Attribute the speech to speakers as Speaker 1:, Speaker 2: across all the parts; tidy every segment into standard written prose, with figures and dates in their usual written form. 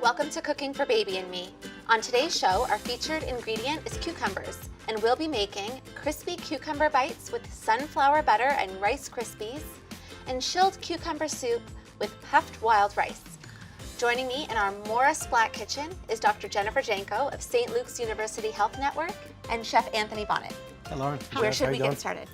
Speaker 1: Welcome to Cooking for Baby and Me. On today's show, our featured ingredient is cucumbers, and we'll be making crispy cucumber bites with sunflower butter and Rice Krispies, and chilled cucumber soup with puffed wild rice. Joining me in our Morris Black Kitchen is Dr. Jennifer Janko of St. Luke's University Health Network and Chef Anthony Bonett.
Speaker 2: Hi, Lauren.
Speaker 1: Where should we get started?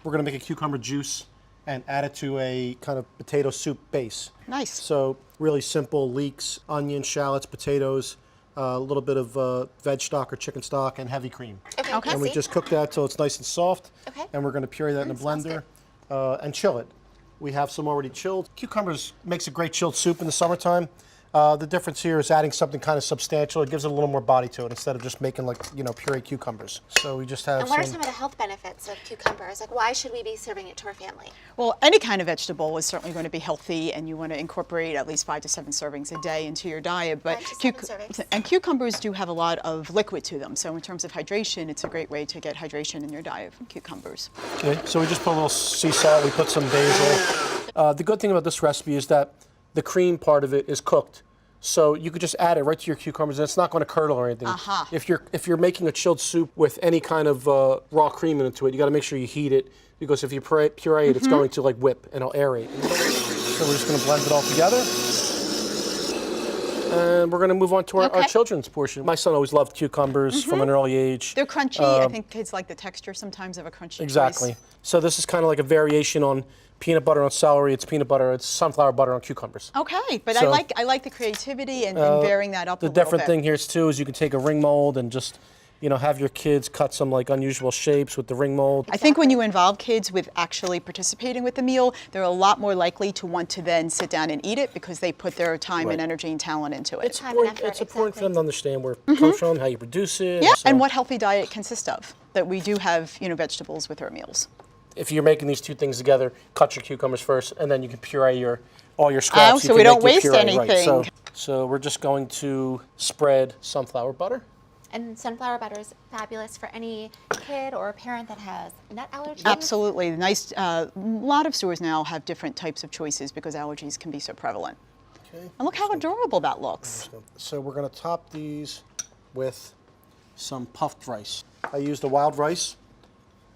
Speaker 2: We're going to make a cucumber juice and add it to a kind of potato soup base.
Speaker 3: Nice.
Speaker 2: So really simple: leeks, onions, shallots, potatoes, a little bit of veg stock or chicken stock, and heavy cream.
Speaker 1: Okay.
Speaker 2: And we just cook that till it's nice and soft.
Speaker 1: Okay.
Speaker 2: And we're going to puree that in a blender and chill it. We have some already chilled. Cucumbers makes a great chilled soup in the summertime. The difference here is adding something kind of substantial. It gives it a little more body to it instead of just making pureed cucumbers. So we just have
Speaker 1: And what are some of the health benefits of cucumbers? Like, why should we be serving it to our family?
Speaker 3: Well, any kind of vegetable is certainly going to be healthy, and you want to incorporate at least 5 to 7 servings a day into your diet. But
Speaker 1: 5 to 7 servings.
Speaker 3: And cucumbers do have a lot of liquid to them. So in terms of hydration, it's a great way to get hydration in your diet from cucumbers.
Speaker 2: Okay, so we just put a little sea salt. We put some basil. The good thing about this recipe is that the cream part of it is cooked. So you could just add it right to your cucumbers, and it's not going to curdle or anything. If you're making a chilled soup with any kind of raw cream into it, you got to make sure you heat it, because if you puree it, it's going to whip and it'll aerate. So we're just going to blend it all together, and we're going to move on to our children's portion. My son always loved cucumbers from an early age.
Speaker 3: They're crunchy. I think kids like the texture sometimes of a crunchy
Speaker 2: Exactly.
Speaker 3: choice.
Speaker 2: So this is kind of like a variation on peanut butter on celery. It's peanut butter. It's sunflower butter on cucumbers.
Speaker 3: Okay, but
Speaker 2: So,
Speaker 3: I like the creativity and varying that up a
Speaker 2: The
Speaker 3: little bit.
Speaker 2: different thing here is too is you can take a ring mold and just have your kids cut some unusual shapes with the ring mold.
Speaker 3: I think when you involve kids with actually participating with the meal, they're a lot more likely to want to then sit down and eat it because they put their time and energy and talent into it.
Speaker 2: It's important for them to understand where it comes from, how you produce it.
Speaker 3: Yeah,
Speaker 2: so
Speaker 3: and what healthy diet consists of. That we do have vegetables with our meals.
Speaker 2: if you're making these two things together, cut your cucumbers first, and then you can puree all your scraps.
Speaker 3: So we don't waste anything.
Speaker 2: Right. So we're just going to spread sunflower butter.
Speaker 1: And sunflower butter is fabulous for any kid or parent that has nut allergies.
Speaker 3: Absolutely. Nice. A lot of stores now have different types of choices because allergies can be so prevalent.
Speaker 2: Okay.
Speaker 3: And look how adorable that looks.
Speaker 2: So we're going to top these with some puffed rice. I used the wild rice.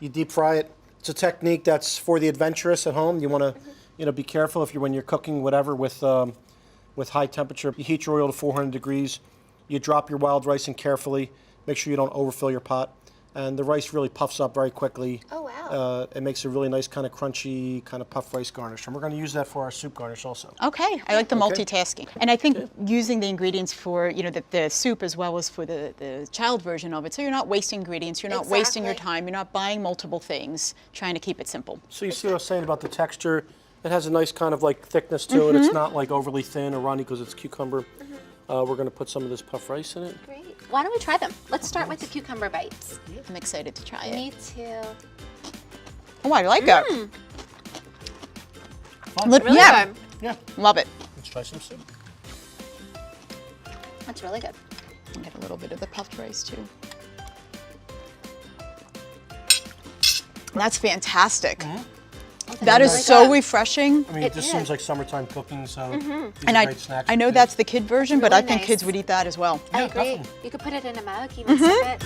Speaker 2: You deep fry it. It's a technique that's for the adventurous at home. You want to, be careful when you're cooking whatever with high temperature. You heat your oil to 400 degrees. You drop your wild rice in carefully. Make sure you don't overfill your pot. And the rice really puffs up very quickly.
Speaker 1: Oh, wow.
Speaker 2: It makes a really nice kind of crunchy, kind of puffed rice garnish. And we're going to use that for our soup garnish also.
Speaker 3: Okay, I like the multitasking. And I think using the ingredients for, the soup as well as for the child version of it. So you're not wasting ingredients, you're not wasting your time, you're not buying multiple things, trying to keep it simple.
Speaker 2: So you see what I was saying about the texture? It has a nice kind of thickness to it. It's not overly thin or runny because it's cucumber. We're going to put some of this puffed rice in it.
Speaker 1: Great. Why don't we try them? Let's start with the cucumber bites.
Speaker 3: I'm excited to try it.
Speaker 1: Me too.
Speaker 3: Oh, I like it.
Speaker 1: Really good.
Speaker 2: Yeah.
Speaker 3: Love it.
Speaker 2: Let's try some soup.
Speaker 1: That's really good.
Speaker 3: I'll get a little bit of the puffed rice too. That's fantastic. That is so refreshing.
Speaker 2: I mean, it just seems like summertime cooking, so these are
Speaker 3: And
Speaker 2: great snacks.
Speaker 3: I know
Speaker 2: for
Speaker 3: that's
Speaker 2: kids.
Speaker 3: the kid version, but I
Speaker 1: Really
Speaker 3: think
Speaker 1: nice.
Speaker 3: kids would eat that as well.
Speaker 1: I agree.
Speaker 2: definitely.
Speaker 1: You could put it in a mug, even sip it.